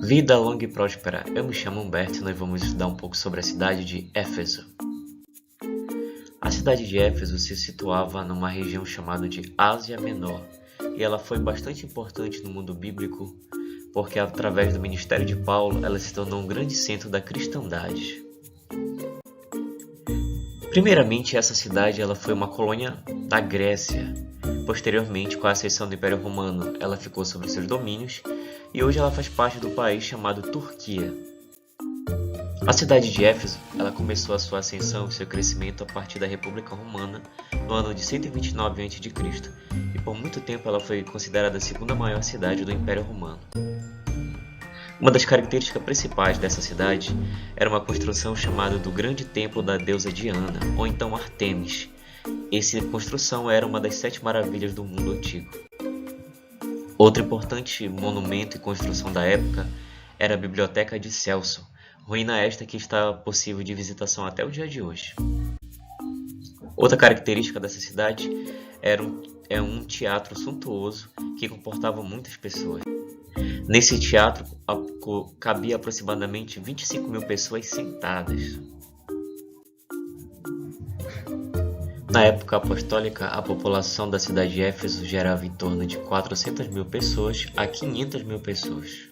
Vida longa e próspera. Eu me chamo Humberto e nós vamos estudar um pouco sobre a cidade de Éfeso. A cidade de Éfeso se situava numa região chamada de Ásia Menor e ela foi bastante importante no mundo bíblico porque através do ministério de Paulo ela se tornou um grande centro da cristandade. Primeiramente, essa cidade ela foi uma colônia da Grécia. Posteriormente, com a ascensão do Império Romano, ela ficou sob seus domínios e hoje ela faz parte do país chamado Turquia. A cidade de Éfeso ela começou a sua ascensão e seu crescimento a partir da República Romana no ano de 129 a.C. e por muito tempo ela foi considerada a segunda maior cidade do Império Romano. Uma das características principais dessa cidade era uma construção chamada do Grande Templo da deusa Diana, ou então Artemis. Essa construção era uma das 7 maravilhas do mundo antigo. Outro importante monumento e construção da época era a Biblioteca de Celso, ruína esta que está possível de visitação até o dia de hoje. Outra característica dessa cidade é um teatro suntuoso que comportava muitas pessoas. Nesse teatro cabia aproximadamente 25 mil pessoas sentadas. Na época apostólica, a população da cidade de Éfeso gerava em torno de 400 mil pessoas a 500 mil pessoas.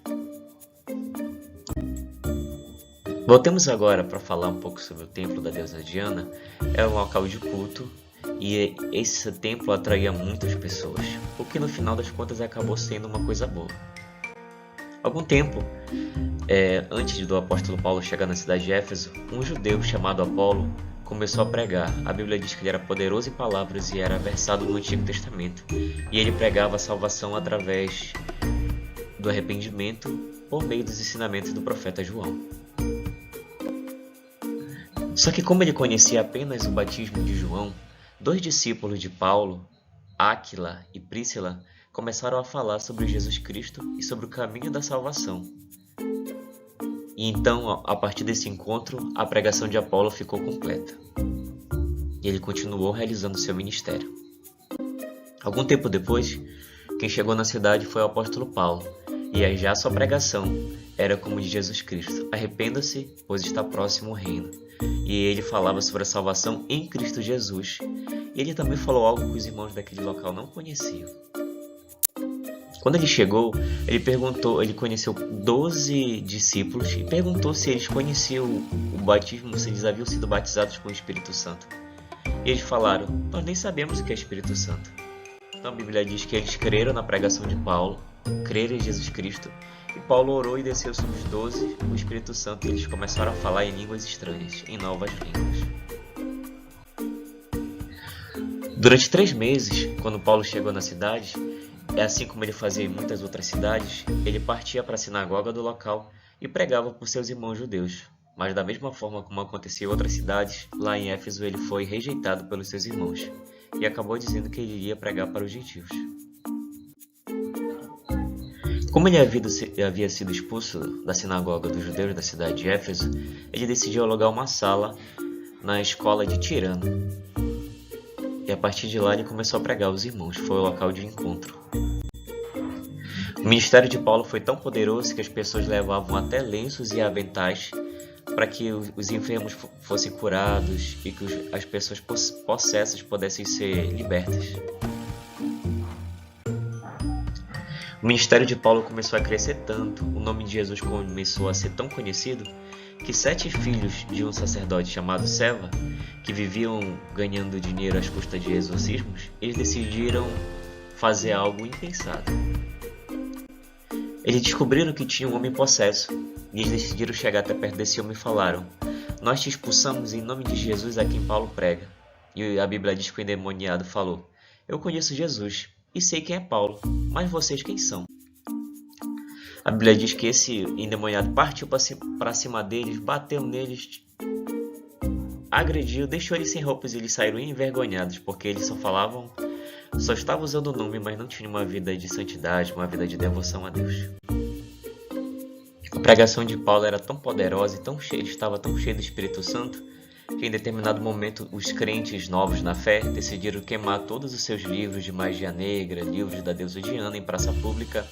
Voltemos agora para falar um pouco sobre o templo da deusa Diana. Era um local de culto e esse templo atraía muitas pessoas, o que no final das contas acabou sendo uma coisa boa. Algum tempo antes do apóstolo Paulo chegar na cidade de Éfeso, um judeu chamado Apolo começou a pregar. A Bíblia diz que ele era poderoso em palavras e era versado no Antigo Testamento. E ele pregava a salvação através do arrependimento por meio dos ensinamentos do profeta João. Só que como ele conhecia apenas o batismo de João, 2 discípulos de Paulo, Áquila e Príscila, começaram a falar sobre Jesus Cristo e sobre o caminho da salvação. E então, a partir desse encontro, a pregação de Apolo ficou completa. E ele continuou realizando seu ministério. Algum tempo depois, quem chegou na cidade foi o apóstolo Paulo, e já sua pregação era como de Jesus Cristo: arrependa-se, pois está próximo o reino. E ele falava sobre a salvação em Cristo Jesus. E ele também falou algo que os irmãos daquele local não conheciam. Quando ele chegou, ele conheceu 12 discípulos e perguntou se eles conheciam o batismo, se eles haviam sido batizados com o Espírito Santo. E eles falaram: nós nem sabemos o que é Espírito Santo. Então a Bíblia diz que eles creram na pregação de Paulo, creram em Jesus Cristo, e Paulo orou e desceu sobre os 12 o Espírito Santo e eles começaram a falar em línguas estranhas, em novas línguas. Durante 3 meses, quando Paulo chegou na cidade, assim como ele fazia em muitas outras cidades, ele partia para a sinagoga do local e pregava por seus irmãos judeus. Mas da mesma forma como acontecia em outras cidades, lá em Éfeso ele foi rejeitado pelos seus irmãos e acabou dizendo que ele iria pregar para os gentios. Como ele havia sido expulso da sinagoga dos judeus da cidade de Éfeso, ele decidiu alugar uma sala na escola de Tirano. E a partir de lá ele começou a pregar aos irmãos, foi o local de encontro. O ministério de Paulo foi tão poderoso que as pessoas levavam até lenços e aventais para que os enfermos fossem curados e que as pessoas possessas pudessem ser libertas. O ministério de Paulo começou a crescer tanto, o nome de Jesus começou a ser tão conhecido, que 7 filhos de um sacerdote chamado Seva, que viviam ganhando dinheiro às custas de exorcismos, eles decidiram fazer algo impensado. Eles descobriram que tinha um homem possesso, e eles decidiram chegar até perto desse homem e falaram: nós te expulsamos em nome de Jesus a quem Paulo prega. E a Bíblia diz que o endemoniado falou: eu conheço Jesus, e sei quem é Paulo, mas vocês quem são? A Bíblia diz que esse endemoniado partiu para cima deles, bateu neles, agrediu, deixou eles sem roupas e eles saíram envergonhados, porque eles só estavam usando o nome, mas não tinham uma vida de santidade, uma vida de devoção a Deus. A pregação de Paulo era tão poderosa e ele estava tão cheio do Espírito Santo, que em determinado momento os crentes novos na fé decidiram queimar todos os seus livros de magia negra, livros da deusa Diana em praça pública,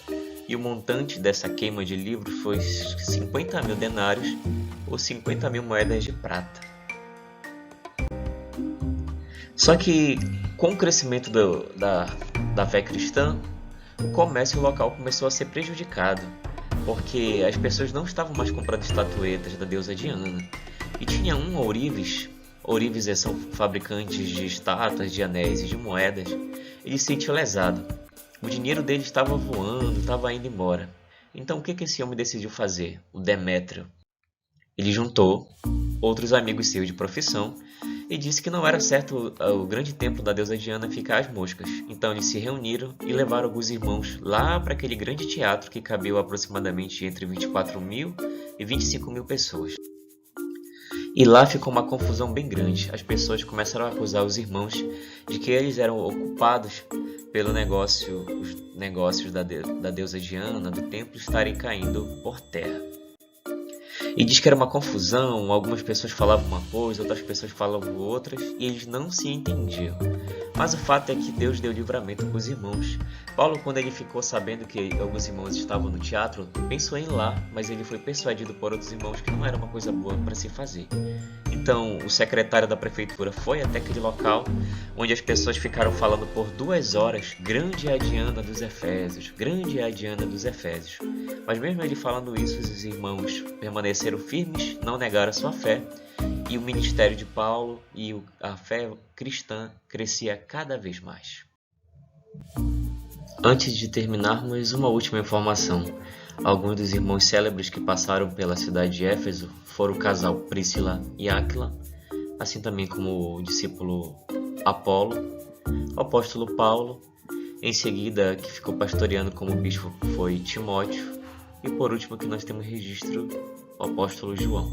e o montante dessa queima de livros foi 50.000 denários ou 50.000 moedas de prata. Só que com o crescimento da fé cristã, o comércio local começou a ser prejudicado, porque as pessoas não estavam mais comprando estatuetas da deusa Diana. E tinha um ourives são fabricantes de estátuas, de anéis e de moedas. Ele se sentiu lesado. O dinheiro dele estava voando, estava indo embora. Então o que esse homem decidiu fazer? O Demétrio. Ele juntou outros amigos seus de profissão e disse que não era certo o grande templo da deusa Diana ficar às moscas. Então eles se reuniram e levaram alguns irmãos lá para aquele grande teatro que cabeu aproximadamente entre 24.000 e 25.000 pessoas. E lá ficou uma confusão bem grande. As pessoas começaram a acusar os irmãos de que eles eram ocupados pelo os negócios da deusa Diana, do templo, estarem caindo por terra. E diz que era uma confusão, algumas pessoas falavam uma coisa, outras pessoas falavam outras, e eles não se entendiam. Mas o fato é que Deus deu livramento para os irmãos. Paulo, quando ele ficou sabendo que alguns irmãos estavam no teatro, pensou em ir lá, mas ele foi persuadido por outros irmãos que não era uma coisa boa para se fazer. Então, o secretário da prefeitura foi até aquele local, onde as pessoas ficaram falando por 2 horas: grande é a Diana dos Efésios, grande é a Diana dos Efésios. Mas mesmo ele falando isso, os irmãos permaneceram firmes, não negaram a sua fé, e o ministério de Paulo e a fé cristã crescia cada vez mais. Antes de terminarmos, uma última informação. Alguns dos irmãos célebres que passaram pela cidade de Éfeso foram o casal Príscila e Áquila, assim também como o discípulo Apolo, o apóstolo Paulo, em seguida que ficou pastoreando como bispo foi Timóteo, e por último que nós temos registro, o apóstolo João.